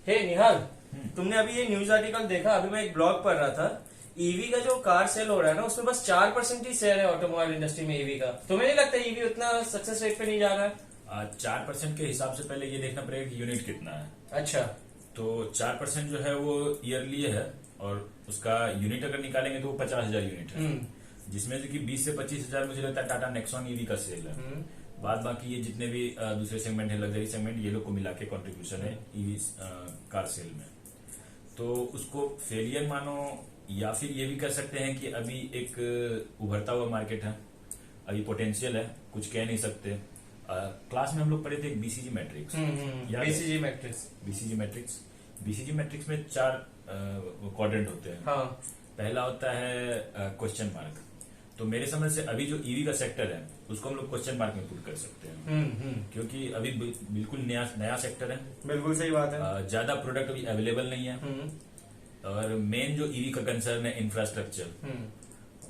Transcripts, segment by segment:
हे निहाल, तुमने अभी ये न्यूज आर्टिकल देखा? अभी मैं एक ब्लॉग पढ़ रहा था। ईवी का जो कार सेल हो रहा है ना, उसमें बस 4% ही शेयर है ऑटोमोबाइल इंडस्ट्री में ईवी का। तुम्हें नहीं लगता ईवी उतना सक्सेस रेट पे नहीं जा रहा है? 4% के हिसाब से पहले ये देखना पड़ेगा कि यूनिट कितना है। अच्छा। तो 4% जो है वो ईयरली है, और उसका यूनिट अगर निकालेंगे तो वो 50,000 यूनिट है, जिसमें से कि 20 से 25,000 मुझे लगता है टाटा नेक्सॉन ईवी का सेल है। बाद बाकी ये जितने भी दूसरे सेगमेंट है, लग्जरी सेगमेंट, ये लोग को मिला के कॉन्ट्रीब्यूशन है ईवी कार सेल में। तो उसको फेलियर मानो, या फिर ये भी कर सकते हैं कि अभी एक उभरता हुआ मार्केट है, अभी पोटेंशियल है, कुछ कह नहीं सकते। क्लास में हम लोग पढ़े थे बीसीजी मैट्रिक्स। बीसीजी मैट्रिक्स में 4 क्वाड्रेंट होते हैं। हाँ। पहला होता है क्वेश्चन मार्क। तो मेरे समझ से अभी जो ईवी का सेक्टर है उसको हम लोग क्वेश्चन मार्क में पुट कर सकते हैं। क्योंकि अभी बिल्कुल नया सेक्टर है। बिल्कुल सही बात है। ज्यादा प्रोडक्ट अभी अवेलेबल नहीं है, और मेन जो ईवी का कंसर्न है इंफ्रास्ट्रक्चर,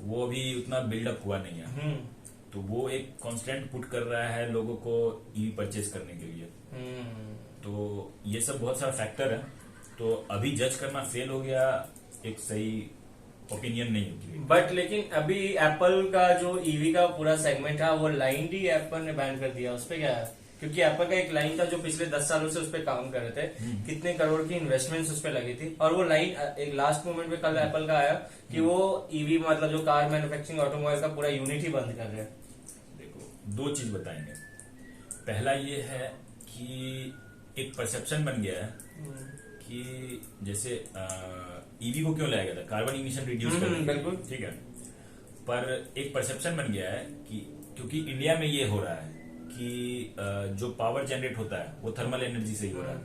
वो भी उतना बिल्डअप हुआ नहीं है। तो वो एक कांस्टेंट पुट कर रहा है लोगों को ईवी परचेज करने के लिए। तो ये सब बहुत सारा फैक्टर है। तो अभी जज करना फेल हो गया एक सही ओपिनियन नहीं होती। बट लेकिन अभी एप्पल का जो ईवी का पूरा सेगमेंट है वो लाइन ही एप्पल ने बैन कर दिया। उस पर क्या है? क्योंकि एप्पल का एक लाइन था जो पिछले 10 सालों से उस पर काम कर रहे थे, कितने करोड़ की इन्वेस्टमेंट्स उस पर लगी थी, और वो लाइन एक लास्ट मोमेंट पे कल एप्पल का आया कि वो ईवी मतलब जो कार मैन्युफैक्चरिंग ऑटोमोबाइल का पूरा यूनिट ही बंद कर रहे हैं। देखो, 2 चीज बताएंगे। पहला ये है कि एक परसेप्शन बन गया है कि जैसे ईवी को क्यों लाया गया था, कार्बन इमिशन रिड्यूस करने के लिए, ठीक है। पर एक परसेप्शन बन गया है कि क्योंकि इंडिया में ये हो रहा है कि जो पावर जनरेट होता है वो थर्मल एनर्जी से ही हो रहा है,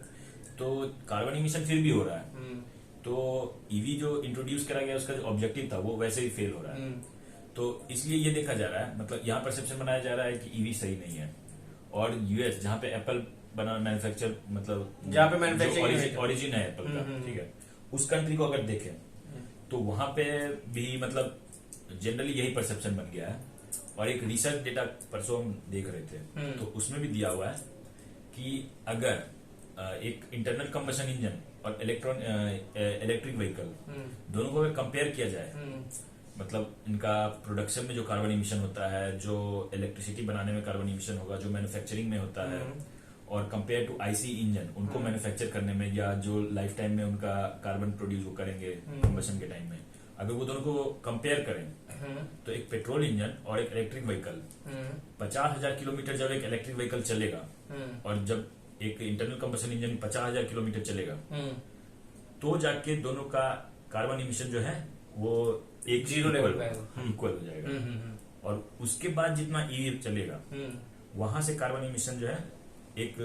तो कार्बन इमिशन फिर भी हो रहा है। तो ईवी जो इंट्रोड्यूस करा गया उसका जो ऑब्जेक्टिव था वो वैसे ही फेल हो रहा है। तो इसलिए ये देखा जा रहा है, मतलब यहाँ परसेप्शन बनाया जा रहा है कि ईवी सही नहीं है। और यूएस जहाँ पे एप्पल बना मैन्युफैक्चर, मतलब जहाँ पे मैन्युफैक्चरिंग ओरिजिन है एप्पल का, ठीक है, उस कंट्री को अगर देखें तो वहां पे भी मतलब जनरली यही परसेप्शन बन गया है। और एक रिसर्च डेटा परसों हम देख रहे थे, तो उसमें भी दिया हुआ है कि अगर एक इंटरनल कंबशन इंजन और इलेक्ट्रिक व्हीकल दोनों को अगर कंपेयर किया जाए, मतलब इनका प्रोडक्शन में जो कार्बन इमिशन होता है, जो इलेक्ट्रिसिटी बनाने में कार्बन इमिशन होगा, जो मैन्युफैक्चरिंग में होता है, और कंपेयर टू आईसी इंजन, उनको मैन्युफैक्चर करने में या जो लाइफ टाइम में उनका कार्बन प्रोड्यूस वो करेंगे कंबशन के टाइम में, अगर वो दोनों को कंपेयर करें तो एक पेट्रोल इंजन और एक इलेक्ट्रिक व्हीकल 50,000 किलोमीटर जब एक इलेक्ट्रिक व्हीकल चलेगा, और जब एक इंटरनल कंबशन इंजन 50,000 किलोमीटर चलेगा, तो जाके दोनों का कार्बन इमिशन जो है वो एक जीरो लेवल पे इक्वल हो जाएगा। और उसके बाद जितना ईवी चलेगा वहां से कार्बन इमिशन जो है एक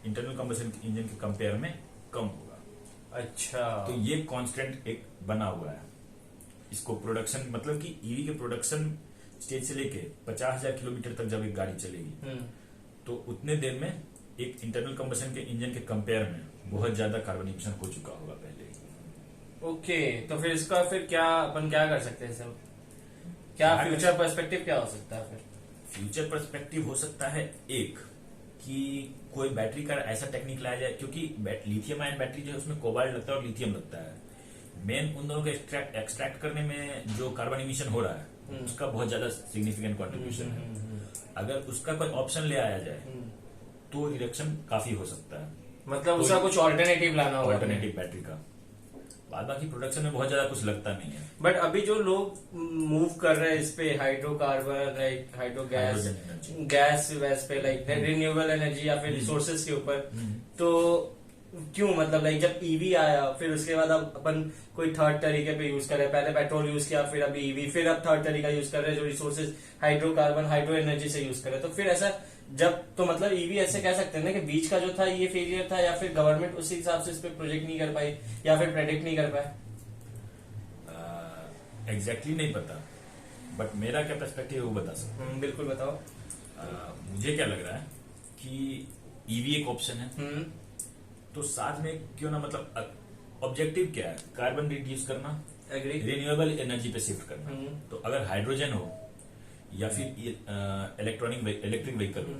इंटरनल कंबशन इंजन के कंपेयर में कम होगा। अच्छा। तो ये कांस्टेंट एक बना हुआ है। इसको प्रोडक्शन, मतलब कि ईवी के प्रोडक्शन स्टेज से लेके 50,000 किलोमीटर तक जब एक गाड़ी चलेगी, तो उतने देर में एक इंटरनल कंबशन के इंजन के कंपेयर में बहुत ज्यादा कार्बन इमिशन हो चुका होगा पहले ही। ओके, तो फिर इसका फिर क्या अपन क्या कर सकते हैं सर? क्या फ्यूचर पर्सपेक्टिव क्या हो सकता है फिर? फ्यूचर पर्सपेक्टिव हो सकता है एक कि कोई बैटरी का ऐसा टेक्निक लाया जाए, क्योंकि लिथियम आयन बैटरी जो है उसमें कोबाल्ट लगता है और लिथियम लगता है। मेन उन दोनों को एक्सट्रैक्ट करने में जो कार्बन इमिशन हो रहा है उसका बहुत ज्यादा सिग्निफिकेंट कंट्रीब्यूशन है। अगर उसका कोई ऑप्शन ले आया जाए तो रिडक्शन काफी हो सकता है। मतलब उसका कुछ ऑल्टरनेटिव लाना होगा, ऑल्टरनेटिव बैटरी का। बाद बाकी प्रोडक्शन में बहुत ज्यादा कुछ लगता नहीं है। बट अभी जो लोग मूव कर रहे हैं इस पे हाइड्रोकार्बन, लाइक गैस वैस पे, लाइक रिन्यूएबल एनर्जी या फिर रिसोर्सेज के ऊपर, तो क्यों मतलब लाइक जब ईवी आया फिर उसके बाद अब अपन कोई थर्ड तरीके पे यूज कर रहे हैं, पहले पेट्रोल यूज किया, फिर अभी ईवी, फिर अब थर्ड तरीका यूज कर रहे हैं जो रिसोर्सेज हाइड्रोकार्बन हाइड्रो एनर्जी से यूज कर रहे हैं। तो फिर ऐसा जब, तो मतलब ईवी ऐसे कह सकते हैं ना कि बीच का जो था ये फेलियर था, या फिर गवर्नमेंट उसी हिसाब से इस पे प्रोजेक्ट नहीं कर पाई, या फिर प्रेडिक्ट नहीं कर पाए? एग्जैक्टली नहीं पता, बट मेरा क्या पर्सपेक्टिव है वो बता सकता हूँ। बिल्कुल बताओ। मुझे क्या लग रहा है कि ईवी एक ऑप्शन है, तो साथ में क्यों ना, मतलब ऑब्जेक्टिव क्या है, कार्बन रिड्यूस करना, रिन्यूएबल एनर्जी पे शिफ्ट करना। तो अगर हाइड्रोजन हो या फिर इलेक्ट्रिक व्हीकल हो,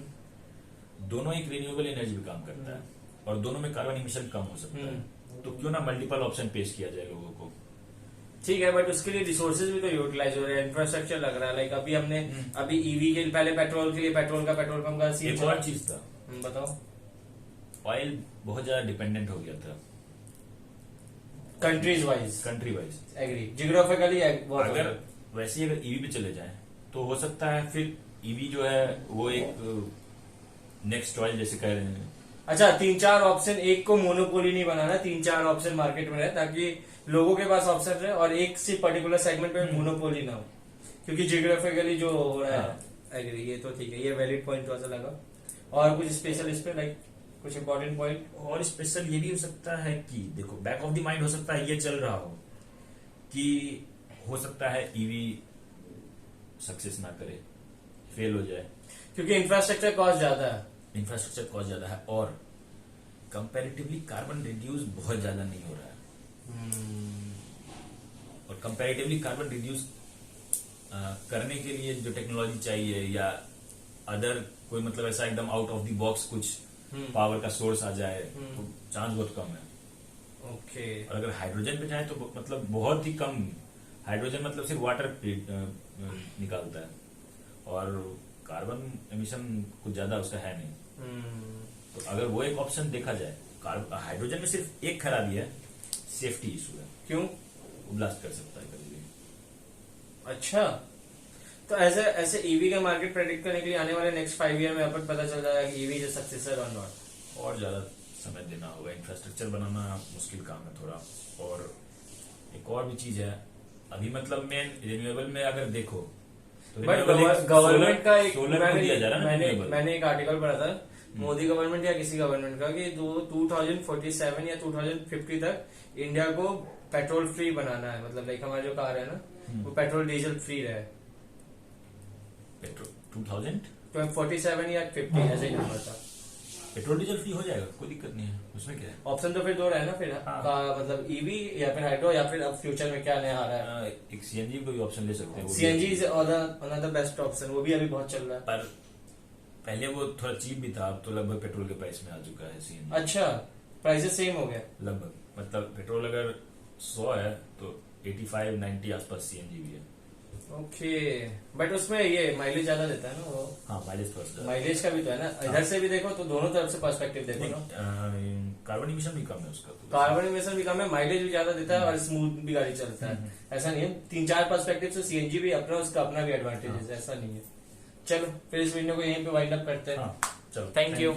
दोनों एक रिन्यूएबल एनर्जी पे काम करता है। और दोनों में कार्बन इमिशन कम हो सकता है, तो क्यों ना मल्टीपल ऑप्शन पेश किया जाए लोगों को। ठीक है, बट उसके लिए रिसोर्सेज भी तो यूटिलाइज हो रहे हैं, इंफ्रास्ट्रक्चर लग रहा है। लाइक अभी हमने अभी ईवी के पहले पेट्रोल के लिए पेट्रोल पंप का सीन एक और चीज था, बताओ। ऑयल बहुत ज्यादा डिपेंडेंट हो गया था कंट्री वाइज एग्री, जियोग्राफिकली अगर वैसे अगर ईवी पे चले जाएं तो हो सकता है फिर ईवी जो है वो एक नेक्स्ट चॉइस जैसे कह रहे हैं। अच्छा, 3-4 ऑप्शन, एक को मोनोपोली नहीं बनाना, 3-4 ऑप्शन मार्केट में रहे ताकि लोगों के पास ऑप्शन रहे और एक से पर्टिकुलर सेगमेंट पे मोनोपोली ना हो, क्योंकि जियोग्राफिकली जो हो रहा है। एग्री, ये तो ठीक है, ये वैलिड पॉइंट तो ऐसा लगा। और कुछ स्पेशल इस पे, लाइक कुछ इंपॉर्टेंट पॉइंट? और स्पेशल ये भी हो सकता है कि देखो बैक ऑफ द माइंड हो सकता है ये चल रहा हो कि हो सकता है ईवी सक्सेस ना करे, फेल हो जाए, क्योंकि इंफ्रास्ट्रक्चर कॉस्ट ज्यादा है और कंपैरेटिवली कार्बन रिड्यूस बहुत ज्यादा नहीं हो रहा है। और कंपैरेटिवली कार्बन रिड्यूस करने के लिए जो टेक्नोलॉजी चाहिए या अदर कोई मतलब ऐसा एकदम आउट ऑफ द बॉक्स कुछ पावर का सोर्स आ जाए तो चांस बहुत कम है। ओके। और अगर हाइड्रोजन पे जाए तो मतलब बहुत ही कम, हाइड्रोजन मतलब सिर्फ वाटर निकालता है और कार्बन एमिशन कुछ ज्यादा उसका है नहीं। तो अगर वो एक ऑप्शन देखा जाए, हाइड्रोजन में सिर्फ एक खराबी है, सेफ्टी इशू है। क्यों? वो ब्लास्ट कर सकता है कभी भी। अच्छा, तो ऐसे ईवी का मार्केट प्रेडिक्ट करने के लिए आने वाले नेक्स्ट 5 ईयर में अपन पता चल जाएगा कि ईवी इज सक्सेसर और नॉट। और ज्यादा समय देना होगा, इंफ्रास्ट्रक्चर बनाना मुश्किल काम है थोड़ा। और एक और भी चीज है, अभी मतलब मेन रिन्यूएबल में अगर देखो तो बट गवर्नमेंट का एक मैंने एक आर्टिकल पढ़ा था, मोदी गवर्नमेंट या किसी गवर्नमेंट का, कि 2047 या 2050 तक इंडिया को पेट्रोल फ्री बनाना है। मतलब लाइक हमारे जो कार है ना वो पेट्रोल डीजल फ्री रहे। पेट्रोल 2047 या 50 ऐसे ही नंबर था। पेट्रोल डीजल फ्री हो जाएगा, कोई दिक्कत नहीं है उसमें। क्या है ऑप्शन तो फिर 2 रहे ना फिर, मतलब ईवी या फिर हाइड्रो, या फिर अब फ्यूचर में क्या नया आ रहा है, एक सीएनजी को भी ऑप्शन ले सकते हैं। CNG is another best option, वो भी अभी बहुत चल रहा है। पर पहले वो थोड़ा चीप भी था, अब तो लगभग पेट्रोल के प्राइस में आ चुका है सीएनजी। अच्छा, प्राइसेस सेम हो गया लगभग, मतलब पेट्रोल अगर 100 है तो 85-90 आसपास सीएनजी भी है। ओके, बट उसमें ये माइलेज ज्यादा देता है ना वो। हाँ, माइलेज का भी तो है ना, इधर से भी देखो तो दोनों तरफ से पर्सपेक्टिव देखो ना। कार्बन इमिशन भी कम है उसका, कार्बन इमिशन भी कम है, माइलेज भी ज्यादा देता है और स्मूथ भी गाड़ी चलता है। ऐसा नहीं है, 3-4 पर्सपेक्टिव से सीएनजी भी अपना, उसका अपना भी एडवांटेज है, ऐसा नहीं है। चलो फिर इस वीडियो को यहीं पे वाइंड अप करते हैं। चलो, थैंक यू।